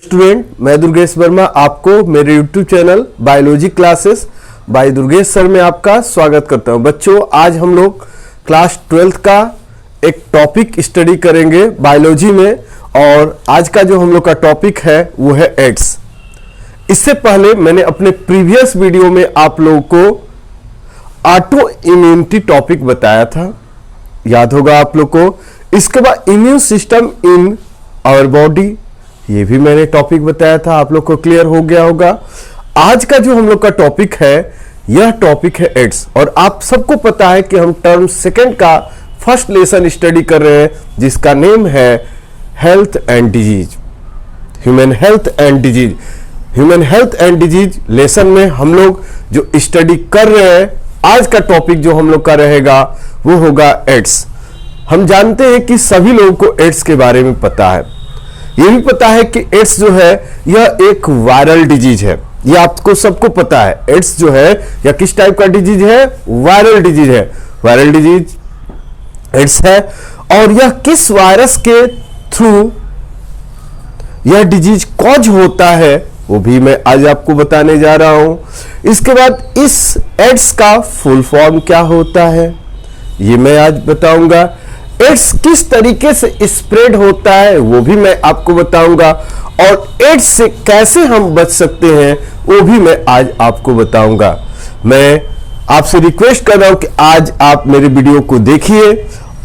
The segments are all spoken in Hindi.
स्टूडेंट, मैं दुर्गेश वर्मा आपको मेरे YouTube channel biology classes bye Durgesh sir में आपका स्वागत करता हूं। बच्चों, आज हम लोग क्लास 12th का एक टॉपिक स्टडी करेंगे बायोलॉजी में, और आज का जो हम लोग का टॉपिक है वो है एड्स। इससे पहले मैंने अपने प्रीवियस वीडियो में आप लोगों को ऑटो इम्यूनिटी टॉपिक बताया था, याद होगा आप लोग को। इसके बाद immune system in our body, ये भी मैंने टॉपिक बताया था, आप लोग को क्लियर हो गया होगा। आज का जो हम लोग का टॉपिक है, यह टॉपिक है एड्स। और आप सबको पता है कि हम टर्म सेकंड का फर्स्ट लेसन स्टडी कर रहे हैं, जिसका नेम है health and disease, human health and disease. Human health and disease lesson में हम लोग जो स्टडी कर रहे हैं, आज का टॉपिक जो हम लोग का रहेगा वो होगा एड्स। हम जानते हैं कि सभी लोगों को एड्स के बारे में पता है। ये भी पता है कि एड्स जो है यह एक वायरल डिजीज है, ये आपको सबको पता है। एड्स जो है यह किस टाइप का डिजीज है? वायरल डिजीज है। वायरल डिजीज एड्स है, और यह किस वायरस के थ्रू यह डिजीज कॉज होता है वो भी मैं आज आपको बताने जा रहा हूं। इसके बाद इस एड्स का फुल फॉर्म क्या होता है ये मैं आज बताऊंगा। एड्स किस तरीके से स्प्रेड होता है वो भी मैं आपको बताऊंगा, और एड्स से कैसे हम बच सकते हैं वो भी मैं आज आपको बताऊंगा। मैं आपसे रिक्वेस्ट कर रहा हूं कि आज आप मेरे वीडियो को देखिए,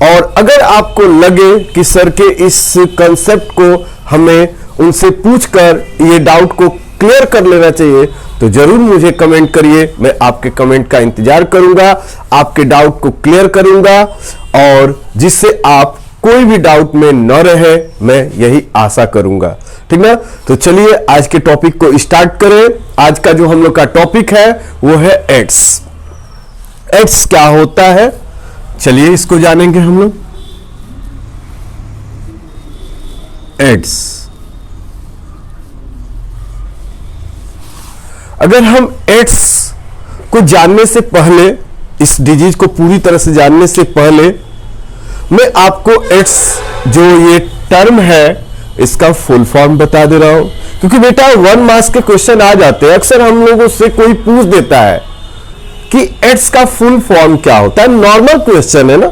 और अगर आपको लगे कि सर के इस कंसेप्ट को हमें उनसे पूछकर ये डाउट को क्लियर कर लेना चाहिए, तो जरूर मुझे कमेंट करिए। मैं आपके कमेंट का इंतजार करूंगा, आपके डाउट को क्लियर करूंगा, और जिससे आप कोई भी डाउट में न रहे, मैं यही आशा करूंगा। ठीक ना? तो चलिए आज के टॉपिक को स्टार्ट करें। आज का जो हम लोग का टॉपिक है वो है एड्स। एड्स क्या होता है, चलिए इसको जानेंगे हम लोग। एड्स, अगर हम एड्स को जानने से पहले, इस डिजीज को पूरी तरह से जानने से पहले, मैं आपको एड्स जो ये टर्म है इसका फुल फॉर्म बता दे रहा हूं, क्योंकि बेटा 1 मार्क्स के क्वेश्चन आ जाते हैं। अक्सर हम लोगों से कोई पूछ देता है कि एड्स का फुल फॉर्म क्या होता है, नॉर्मल क्वेश्चन है ना।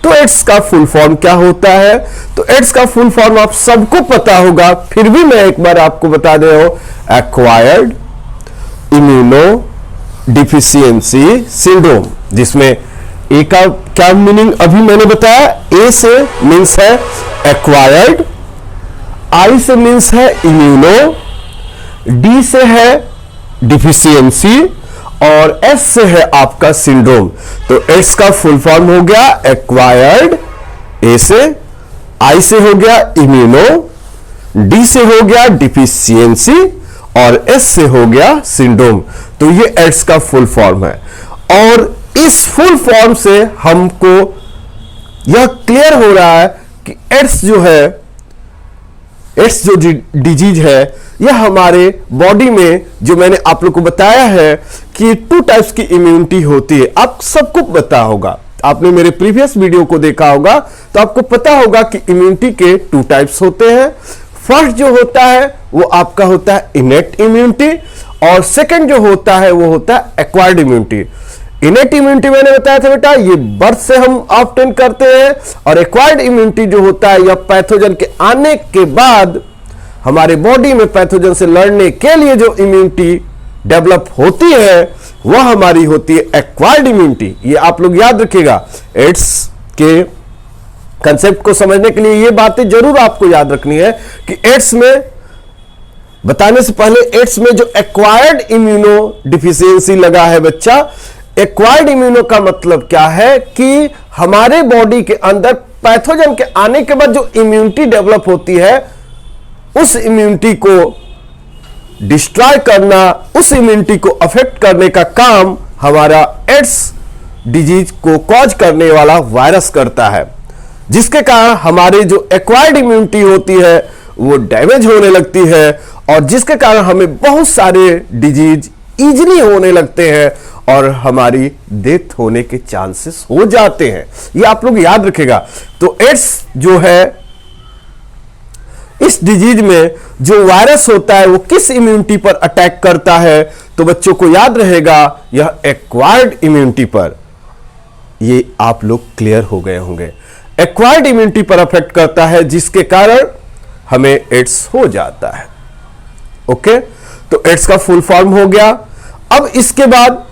तो एड्स का फुल फॉर्म क्या होता है? तो एड्स का फुल फॉर्म आप सबको पता होगा, फिर भी मैं एक बार आपको बता दे रहा हूं। एक्वायर्ड इम्यूनो डिफिशियंसी सिंड्रोम, जिसमें ए का क्या मीनिंग अभी मैंने बताया। ए से मीन्स है एक्वायर्ड, आई से मीन्स है इम्यूनो, डी से है डिफिशियंसी, और एस से है आपका सिंड्रोम। तो एस का फुल फॉर्म हो गया एक्वायर्ड, ए से, आई से हो गया इम्यूनो, डी से हो गया डिफिशियंसी, और एस से हो गया सिंड्रोम। तो ये एड्स का फुल फॉर्म है, और इस फुल फॉर्म से हमको यह क्लियर हो रहा है कि एड्स जो है, एड्स जो डिजीज है, यह हमारे बॉडी में, जो मैंने आप लोग को बताया है कि 2 टाइप्स की इम्यूनिटी होती है। आप सबको पता होगा, आपने मेरे प्रीवियस वीडियो को देखा होगा तो आपको पता होगा कि इम्यूनिटी के 2 टाइप्स होते हैं। फर्स्ट जो होता है वो आपका होता है इनेट इम्यूनिटी, और सेकंड जो होता है वो होता है एक्वायर्ड इम्यूनिटी। इनेट इम्यूनिटी मैंने बताया था बेटा, ये बर्थ से हम ऑब्टेन करते हैं, और एक्वायर्ड इम्यूनिटी जो होता है यह पैथोजन के आने के बाद हमारे बॉडी में पैथोजन से लड़ने के लिए जो इम्यूनिटी डेवलप होती है वह हमारी होती है एक्वायर्ड इम्यूनिटी। ये आप लोग याद रखिएगा। एड्स के कंसेप्ट को समझने के लिए ये बातें जरूर आपको याद रखनी है कि एड्स में बताने से पहले, एड्स में जो एक्वायर्ड इम्यूनो डिफिशियंसी लगा है बच्चा, एक्वायर्ड इम्यूनो का मतलब क्या है कि हमारे बॉडी के अंदर पैथोजन के आने के बाद जो इम्यूनिटी डेवलप होती है, उस इम्यूनिटी को डिस्ट्रॉय करना, उस इम्यूनिटी को अफेक्ट करने का काम हमारा एड्स डिजीज को कॉज करने वाला वायरस करता है, जिसके कारण हमारे जो एक्वायर्ड इम्यूनिटी होती है वो डैमेज होने लगती है, और जिसके कारण हमें बहुत सारे डिजीज इजीली होने लगते हैं, और हमारी डेथ होने के चांसेस हो जाते हैं। ये आप लोग याद रखेगा। तो एड्स जो है इस डिजीज में जो वायरस होता है वो किस इम्यूनिटी पर अटैक करता है, तो बच्चों को याद रहेगा यह एक्वायर्ड इम्यूनिटी पर। ये आप लोग क्लियर हो गए होंगे, एक्वायर्ड इम्यूनिटी पर अफेक्ट करता है, जिसके कारण हमें एड्स हो जाता है। ओके, तो एड्स का फुल फॉर्म हो गया। अब इसके बाद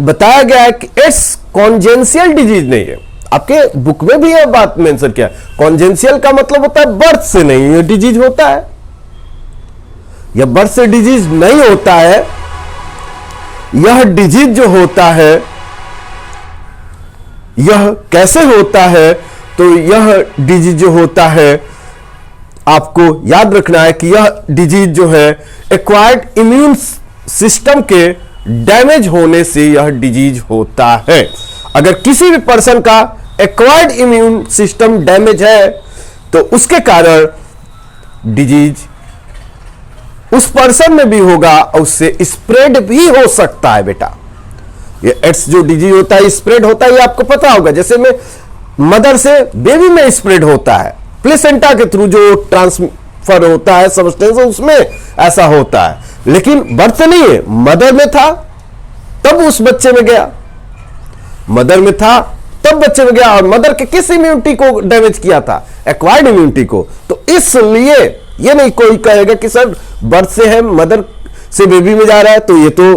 बताया गया है कि एड्स कॉन्जेंशियल डिजीज नहीं है। आपके बुक में भी यह बात मेंशन किया, कॉन्जेंशियल का मतलब होता है बर्थ से नहीं यह डिजीज होता है, यह बर्थ से डिजीज नहीं होता है। यह डिजीज जो होता है यह कैसे होता है, तो यह डिजीज जो होता है आपको याद रखना है कि यह डिजीज जो है एक्वायर्ड इम्यून सिस्टम के डैमेज होने से यह डिजीज होता है। अगर किसी भी पर्सन का एक्वायर्ड इम्यून सिस्टम डैमेज है तो उसके कारण डिजीज उस पर्सन में भी होगा और उससे स्प्रेड भी हो सकता है। बेटा ये एड्स जो डिजीज होता है स्प्रेड होता है, ये आपको पता होगा। जैसे में मदर से बेबी में स्प्रेड होता है, प्लेसेंटा के थ्रू जो ट्रांसफर होता है सब्सटेंस उसमें ऐसा होता है, लेकिन बर्थ से नहीं है। मदर में था तब उस बच्चे में गया, मदर में था तब बच्चे में गया, और मदर के किस इम्यूनिटी को डैमेज किया था, एक्वायर्ड इम्यूनिटी को। तो इसलिए ये नहीं कोई कहेगा कि सर बर्थ से है मदर से बेबी में जा रहा है तो ये तो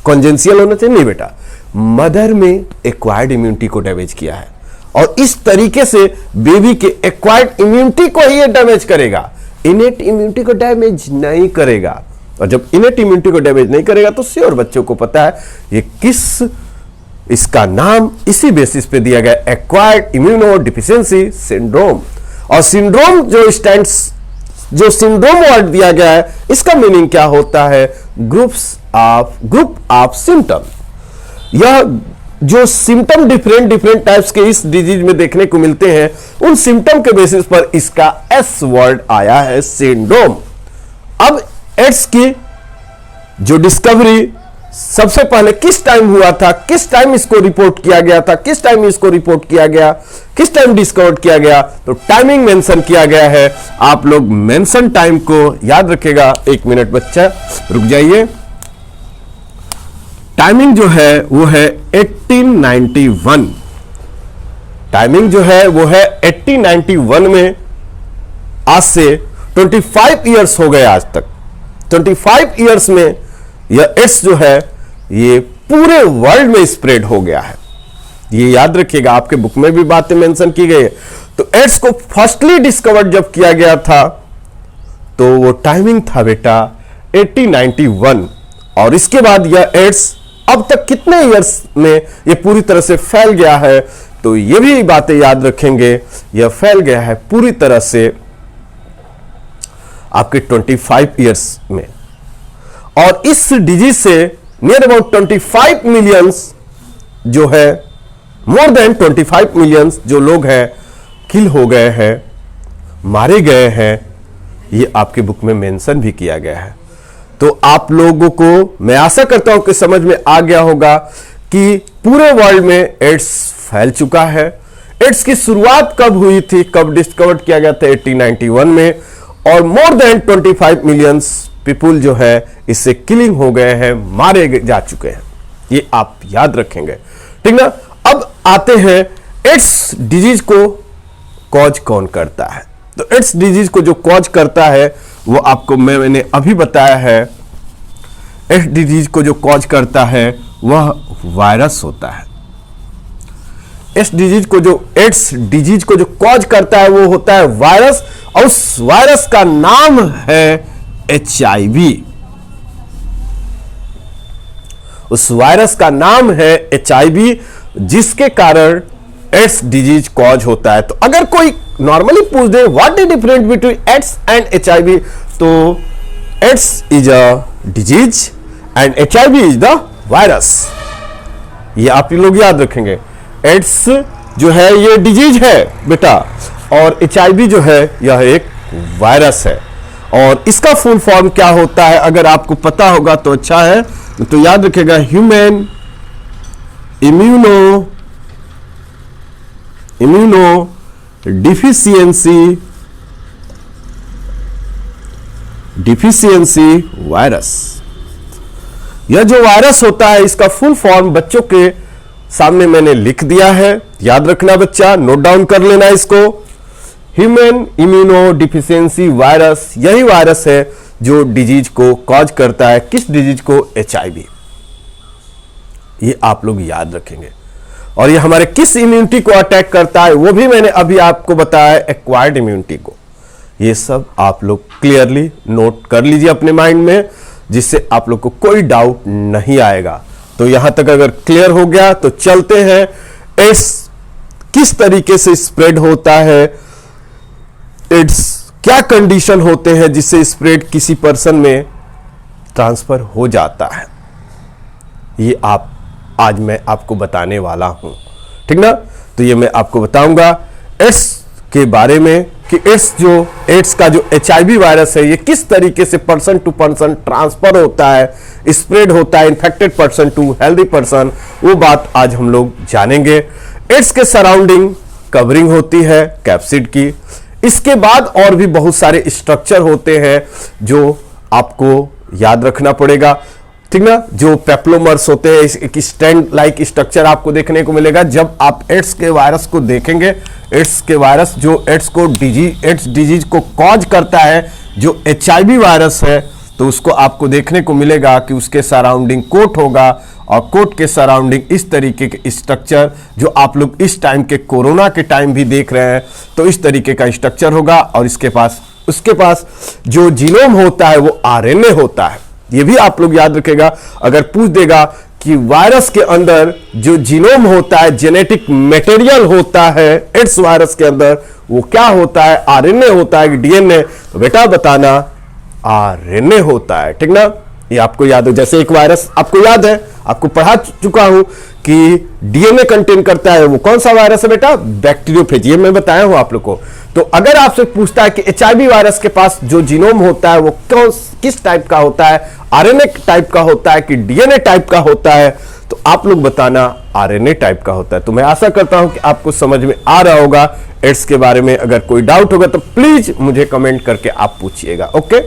कॉन्जेंशियल होना चाहिए। नहीं बेटा, मदर में एक्वायर्ड इम्यूनिटी को डैमेज किया है और इस तरीके से बेबी के एक्वायर्ड इम्यूनिटी को ही डैमेज करेगा, इनेट इम्यूनिटी को डैमेज नहीं करेगा। और जब इनेट इम्यूनिटी को डैमेज नहीं करेगा तो श्योर बच्चों को पता है ये किस, इसका नाम इसी बेसिस पे दिया गया, एक्वायर्ड इम्यूनो डिफिशियंसी सिंड्रोम। और सिंड्रोम जो सिंड्रोम वर्ड दिया गया है इसका मीनिंग क्या होता है, ग्रुप ऑफ सिम्टम। यह जो सिम्टम डिफरेंट टाइप्स के इस डिजीज में देखने को मिलते हैं, उन सिम्टम के बेसिस पर इसका एस वर्ड आया है, सिंड्रोम। अब एड्स की जो डिस्कवरी सबसे पहले किस टाइम हुआ था, किस टाइम इसको रिपोर्ट किया गया था, किस टाइम इसको रिपोर्ट किया गया, किस टाइम डिस्कवर किया गया, तो टाइमिंग मेंशन किया गया है। आप लोग मेंशन टाइम को याद रखेगा। एक मिनट बच्चा रुक जाइए। टाइमिंग जो है वो है 1891। टाइमिंग जो है वो है 1891 में। आज से 25 इयर्स हो गए, आज तक 25 इयर्स में यह एड्स जो है ये पूरे वर्ल्ड में स्प्रेड हो गया है। ये याद रखिएगा, आपके बुक में भी बातें मेंशन की गई है। तो एड्स को फर्स्टली डिस्कवर्ड जब किया गया था तो वो टाइमिंग था बेटा 1891, और इसके बाद यह एड्स अब तक कितने इयर्स में ये पूरी तरह से फैल गया है, तो ये भी बातें याद रखेंगे। यह फैल गया है पूरी तरह से आपके 25 इयर्स में, और इस डिजीज से नियर अबाउट 25 मिलियंस जो है, मोर देन 25 मिलियंस जो लोग हैं किल हो गए हैं, मारे गए हैं। ये आपके बुक में मेंशन भी किया गया है। तो आप लोगों को मैं आशा करता हूं कि समझ में आ गया होगा कि पूरे वर्ल्ड में एड्स फैल चुका है। एड्स की शुरुआत कब हुई थी, कब डिस्कवर किया गया था, 1891 में, और मोर देन 25 मिलियंस पीपुल जो है इससे किलिंग हो गए हैं, मारे जा चुके हैं। ये आप याद रखेंगे, ठीक ना। अब आते हैं एड्स डिजीज को कॉज कौन करता है। तो एड्स डिजीज को जो कॉज करता है वो आपको मैंने अभी बताया है। एड्स डिजीज को जो कॉज करता है वह वायरस होता है। एड्स डिजीज को जो कॉज करता है वो होता है वायरस, और उस वायरस का नाम है HIV। उस वायरस का नाम है HIV, जिसके कारण एड्स डिजीज कॉज होता है। तो अगर कोई नॉर्मली पूछ दे what is difference between AIDS and HIV, तो AIDS is a disease and HIV is the virus. ये आप लोग याद रखेंगे। एड्स जो है ये डिजीज है बेटा, और HIV जो है यह एक वायरस है। और इसका फुल फॉर्म क्या होता है अगर आपको पता होगा तो अच्छा है, तो याद रखिएगा, human immuno deficiency deficiency virus. यह जो वायरस होता है इसका फुल फॉर्म बच्चों के सामने मैंने लिख दिया है, याद रखना बच्चा, नोट डाउन कर लेना इसको। ह्यूमन इम्यूनो डिफिशियंसी वायरस यही वायरस है जो डिजीज को कॉज करता है। किस डिजीज को? HIV। ये आप लोग याद रखेंगे। और ये हमारे किस इम्यूनिटी को अटैक करता है वो भी मैंने अभी आपको बताया, एक्वायर्ड इम्यूनिटी को। ये सब आप लोग क्लियरली नोट कर लीजिए अपने माइंड में, जिससे आप लोग को कोई डाउट नहीं आएगा। तो यहां तक अगर क्लियर हो गया तो चलते हैं एड्स किस तरीके से स्प्रेड होता है, एड्स क्या कंडीशन होते हैं जिससे स्प्रेड किसी पर्सन में ट्रांसफर हो जाता है, ये आज मैं आपको बताने वाला हूं, ठीक ना। तो ये मैं आपको बताऊंगा एड्स के बारे में कि एड्स का जो HIV वायरस है ये किस तरीके से पर्सन टू पर्सन ट्रांसफर होता है, स्प्रेड होता है, infected person to healthy person, वो बात आज हम लोग जानेंगे। एड्स के सराउंडिंग कवरिंग होती है कैप्सिड की। इसके बाद और भी बहुत सारे स्ट्रक्चर होते हैं जो आपको याद रखना पड़ेगा, ठीक ना। जो पेप्लोमर्स होते हैं, एक स्टैंड लाइक स्ट्रक्चर आपको देखने को मिलेगा जब आप एड्स के वायरस को देखेंगे। एड्स के वायरस जो एड्स डिजीज को कॉज करता है, जो HIV वायरस है, तो उसको आपको देखने को मिलेगा कि उसके सराउंडिंग कोट होगा, और कोट के सराउंडिंग इस तरीके के स्ट्रक्चर जो आप लोग इस टाइम के कोरोना के टाइम भी देख रहे हैं, तो इस तरीके का स्ट्रक्चर होगा। और उसके पास जो जीनोम होता है वो RNA होता है। ये भी आप लोग याद रखेगा, अगर पूछ देगा कि वायरस के अंदर जो जीनोम होता है, जेनेटिक मटेरियल होता है एड्स वायरस के अंदर, वो क्या होता है? RNA होता है कि DNA? तो बेटा बताना RNA होता है, ठीक ना। ये आपको याद हो, जैसे एक वायरस आपको याद है, आपको पढ़ा चुका हूं कि DNA कंटेन करता है। वो कौन सा वायरस है बेटा? बैक्टीरियोफेज। ये मैं बताया हूं आप लोग को। तो अगर आपसे पूछता है कि HIV वायरस के पास जो जीनोम होता है वो किस टाइप का होता है, RNA टाइप का होता है कि DNA टाइप का होता है, तो आप लोग बताना RNA टाइप का होता है। तो मैं आशा करता हूं कि आपको समझ में आ रहा होगा एड्स के बारे में। अगर कोई डाउट होगा तो प्लीज मुझे कमेंट करके आप पूछिएगा, ओके।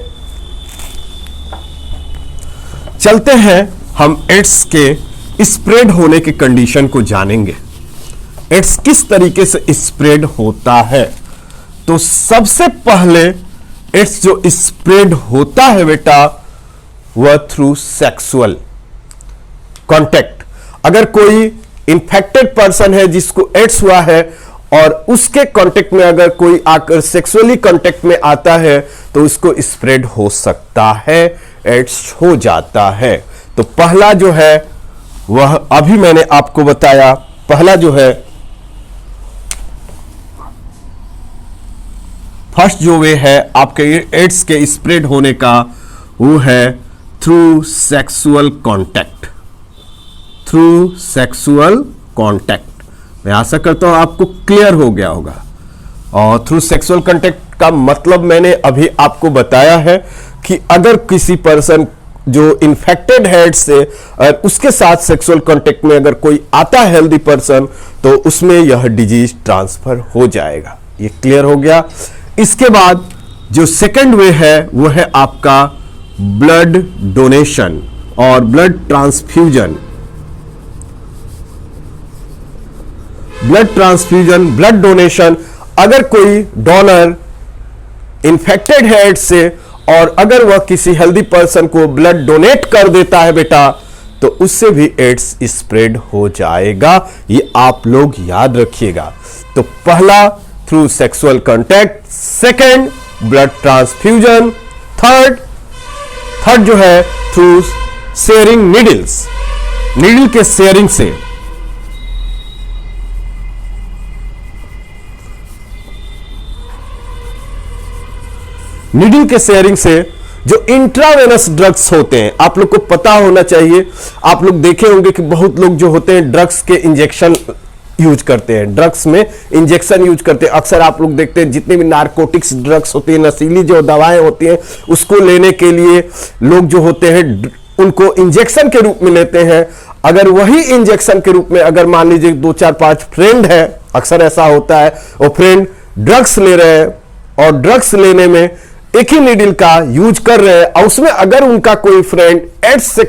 चलते हैं हम एड्स के स्प्रेड होने की कंडीशन को जानेंगे। एड्स किस तरीके से स्प्रेड होता है? तो सबसे पहले एड्स जो स्प्रेड होता है बेटा, वह थ्रू सेक्सुअल कांटेक्ट। अगर कोई इंफेक्टेड पर्सन है जिसको एड्स हुआ है और उसके कांटेक्ट में अगर कोई आकर सेक्सुअली कांटेक्ट में आता है तो उसको स्प्रेड हो सकता है, एड्स हो जाता है। तो पहला जो है वह अभी मैंने आपको बताया, पहला जो है फर्स्ट जो वे है आपके एड्स के स्प्रेड होने का, वो है through sexual contact. Through sexual contact. मैं आशा करता हूं आपको क्लियर हो गया होगा। और थ्रू सेक्सुअल कांटेक्ट का मतलब मैंने अभी आपको बताया है कि अगर किसी पर्सन जो इन्फेक्टेड है एड्स से और उसके साथ सेक्सुअल कांटेक्ट में अगर कोई आता है हेल्दी पर्सन, तो उसमें यह डिजीज ट्रांसफर हो जाएगा। ये क्लियर हो गया। इसके बाद जो सेकंड वे है वो है आपका ब्लड डोनेशन और ब्लड ट्रांसफ्यूजन। ब्लड डोनेशन, अगर कोई डोनर इन्फेक्टेड है एड्स से और अगर वह किसी हेल्दी पर्सन को ब्लड डोनेट कर देता है बेटा, तो उससे भी एड्स स्प्रेड हो जाएगा। ये आप लोग याद रखिएगा। तो पहला through sexual contact, second blood transfusion, third जो है थ्रू शेयरिंग नीडल्स, नीडल के शेयरिंग से। नीडल के शेयरिंग से जो इंट्रावेनस ड्रग्स होते हैं, आप लोग को पता होना चाहिए। आप लोग देखे होंगे कि बहुत लोग जो होते हैं ड्रग्स के इंजेक्शन यूज करते हैं, ड्रग्स में इंजेक्शन यूज करते हैं। अक्सर आप लोग देखते हैं जितने भी नारकोटिक्स ड्रग्स होती हैं, नशीली जो दवाएं होती हैं, उसको लेने के लिए लोग जो होते हैं उनको इंजेक्शन के रूप में लेते हैं। अगर वही इंजेक्शन के रूप में अगर मान लीजिए 2 4 5 फ्रेंड है, अक्सर ऐसा होता है, वो फ्रेंड ड्रग्स ले रहे हैं और ड्रग्स लेने में एक ही नीडल का यूज कर रहे हैं और उसमें अगर उनका कोई फ्रेंड एड्स से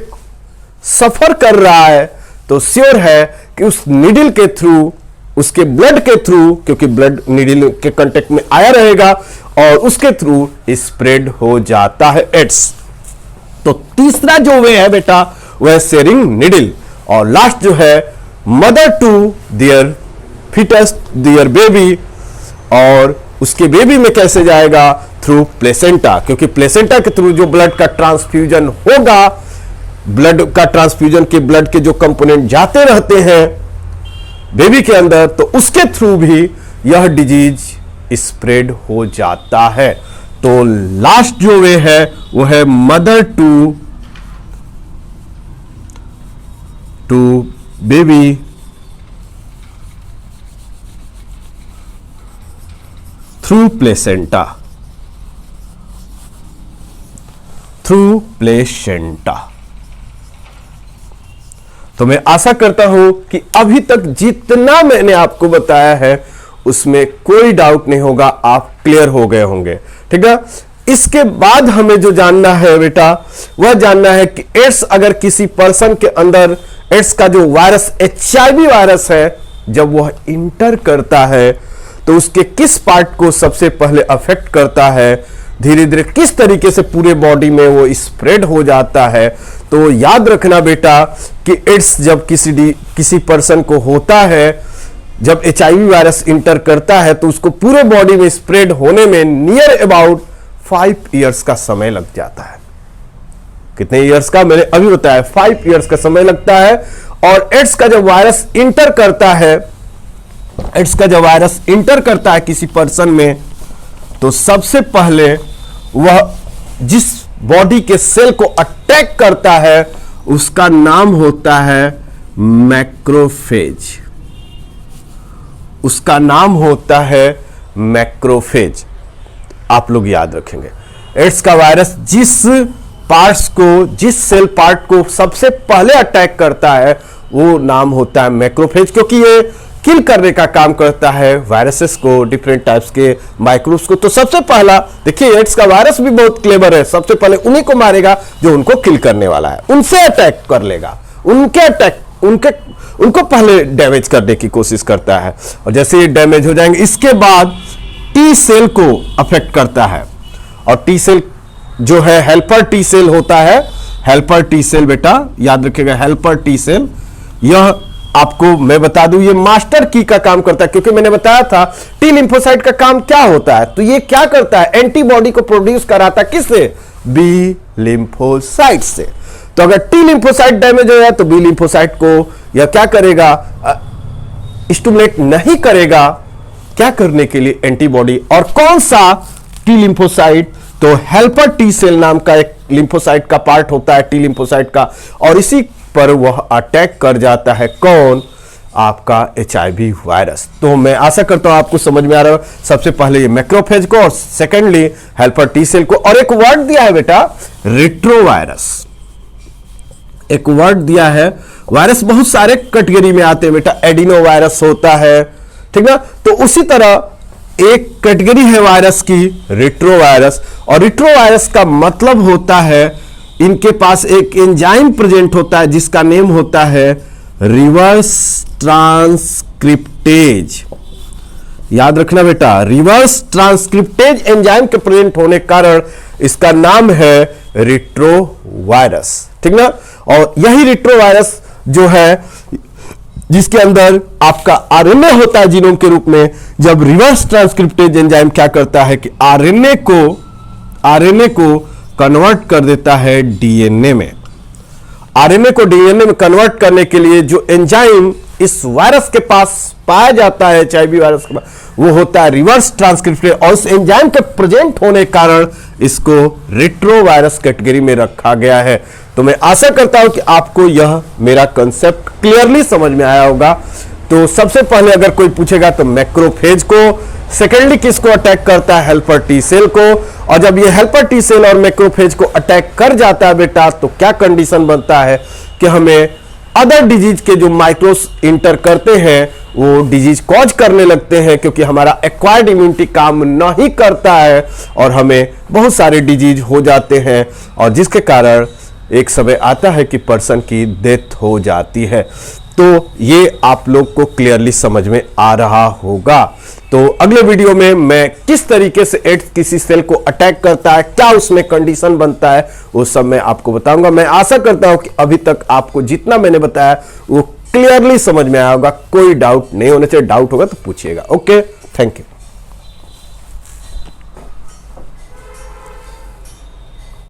सफर कर रहा है तो श्योर है कि उस नीडल के थ्रू, उसके ब्लड के थ्रू, क्योंकि ब्लड नीडल के कांटेक्ट में आया रहेगा और उसके थ्रू स्प्रेड हो जाता है एड्स। तो तीसरा जो वे है बेटा वह शेयरिंग नीडल, और लास्ट जो है mother to their fetus, their baby, और उसके बेबी में कैसे जाएगा? थ्रू प्लेसेंटा, क्योंकि प्लेसेंटा के थ्रू जो ब्लड का ट्रांसफ्यूजन होगा, ब्लड का ट्रांसफ्यूजन के ब्लड के जो कंपोनेंट जाते रहते हैं बेबी के अंदर, तो उसके थ्रू भी यह डिजीज स्प्रेड हो जाता है। तो लास्ट जो वे है वो है mother to baby through placenta, through placenta. तो मैं आशा करता हूं कि अभी तक जितना मैंने आपको बताया है उसमें कोई डाउट नहीं होगा, आप क्लियर हो गए होंगे। ठीक है, इसके बाद हमें जो जानना है बेटा वह जानना है कि एड्स अगर किसी पर्सन के अंदर एड्स का जो वायरस HIV वायरस है जब वह इंटर करता है तो उसके किस पार्ट को सबसे पहले अफेक्ट करता है, धीरे धीरे किस तरीके से पूरे बॉडी में वो स्प्रेड हो जाता है। तो याद रखना बेटा कि एड्स जब किसी पर्सन को होता है, जब HIV वायरस इंटर करता है तो उसको पूरे बॉडी में स्प्रेड होने में नियर अबाउट 5 इयर्स का समय लग जाता है। कितने इयर्स का? मैंने अभी बताया 5 इयर्स का समय लगता है। और एड्स का जब वायरस इंटर करता है, एड्स का जब वायरस इंटर करता है किसी पर्सन में, तो सबसे पहले वह जिस बॉडी के सेल को अटैक करता है उसका नाम होता है मैक्रोफेज, उसका नाम होता है मैक्रोफेज। आप लोग याद रखेंगे एड्स का वायरस जिस पार्ट्स को, जिस सेल पार्ट को सबसे पहले अटैक करता है वो नाम होता है मैक्रोफेज, क्योंकि ये किल करने का काम करता है वायरसेस को, डिफरेंट टाइप्स के माइक्रोब्स को। तो सबसे पहला देखिए एड्स का वायरस भी बहुत क्लेवर है, सबसे पहले उन्हीं को मारेगा जो उनको किल करने वाला है, उनसे अटैक कर लेगा, उनको पहले डैमेज करने की कोशिश करता है। और जैसे ये डैमेज हो जाएंगे इसके बाद टी सेल को अफेक्ट करता है, और टी सेल जो है हेल्पर टी सेल होता है, हेल्पर टी सेल बेटा याद रखिएगा, हेल्पर टी सेल। यह आपको मैं बता दूं ये मास्टर की का काम करता है, क्योंकि मैंने बताया था टी लिम्फोसाइट का काम क्या होता है। तो ये क्या करता है? एंटीबॉडी को प्रोड्यूस कराता है, किससे? बी लिम्फोसाइट से। तो अगर टी लिम्फोसाइट डैमेज हो जाए तो बी लिम्फोसाइट को यह क्या करेगा? स्टिमुलेट नहीं करेगा। क्या करने के लिए? एंटीबॉडी। और कौन सा टी लिम्फोसाइट? तो हेल्पर टी सेल नाम का एक लिम्फोसाइट का पार्ट होता है टी लिम्फोसाइट का, और इसी पर वह अटैक कर जाता है। कौन? आपका HIV वायरस। तो मैं आशा करता हूं आपको समझ में आ रहा है। सबसे पहले ये मैक्रोफेज को, और सेकेंडली हेल्पर टी सेल को, और एक वर्ड दिया है बेटा रेट्रोवायरस, एक वर्ड दिया है। वायरस बहुत सारे कैटेगरी में आते हैं बेटा, एडिनो वायरस होता है, ठीक ना। तो उसी तरह एक कैटेगरी है वायरस की रेट्रोवायरस, और रेट्रोवायरस का मतलब होता है इनके पास एक एंजाइम प्रेजेंट होता है जिसका नेम होता है रिवर्स ट्रांसक्रिप्टेज। याद रखना बेटा, रिवर्स ट्रांसक्रिप्टेज एंजाइम के प्रेजेंट होने के कारण इसका नाम है रेट्रोवायरस, ठीक ना। और यही रेट्रोवायरस जो है जिसके अंदर आपका आरएनए होता है जीनोम के रूप में, जब रिवर्स ट्रांसक्रिप्टेज एंजाइम क्या करता है कि आरएनए को कन्वर्ट कर देता है डीएनए में। आरएनए को डीएनए में कन्वर्ट करने के लिए जो एंजाइम इस वायरस के पास पाया जाता है, HIV वायरस के पास, वो होता है रिवर्स ट्रांसक्रिप्टेज, और उस एंजाइम के प्रेजेंट होने के कारण इसको रेट्रोवायरस कैटेगरी में रखा गया है। तो मैं आशा करता हूं कि आपको यह मेरा कंसेप्ट क्लियरली समझ में आया होगा। तो सबसे पहले अगर कोई पूछेगा तो मैक्रोफेज को, सेकेंडली किसको अटैक करता है? हेल्पर टी सेल को। और जब ये हेल्पर टी सेल और मैक्रोफेज को अटैक कर जाता है बेटा, तो क्या कंडीशन बनता है कि हमें अदर डिजीज के जो माइक्रोब्स इंटर करते हैं वो डिजीज कॉज करने लगते हैं, क्योंकि हमारा एक्वायर्ड इम्यूनिटी काम नहीं करता है और हमें बहुत सारे डिजीज हो जाते हैं, और जिसके कारण एक समय आता है कि पर्सन की डेथ हो जाती है। तो ये आप लोग को क्लियरली समझ में आ रहा होगा। तो अगले वीडियो में मैं किस तरीके से एड्स किसी सेल को अटैक करता है, क्या उसमें कंडीशन बनता है, वो सब मैं आपको बताऊंगा। मैं आशा करता हूं कि अभी तक आपको जितना मैंने बताया वो क्लियरली समझ में आया होगा। कोई डाउट नहीं होना चाहिए, डाउट होगा तो पूछिएगा। Okay, thank you.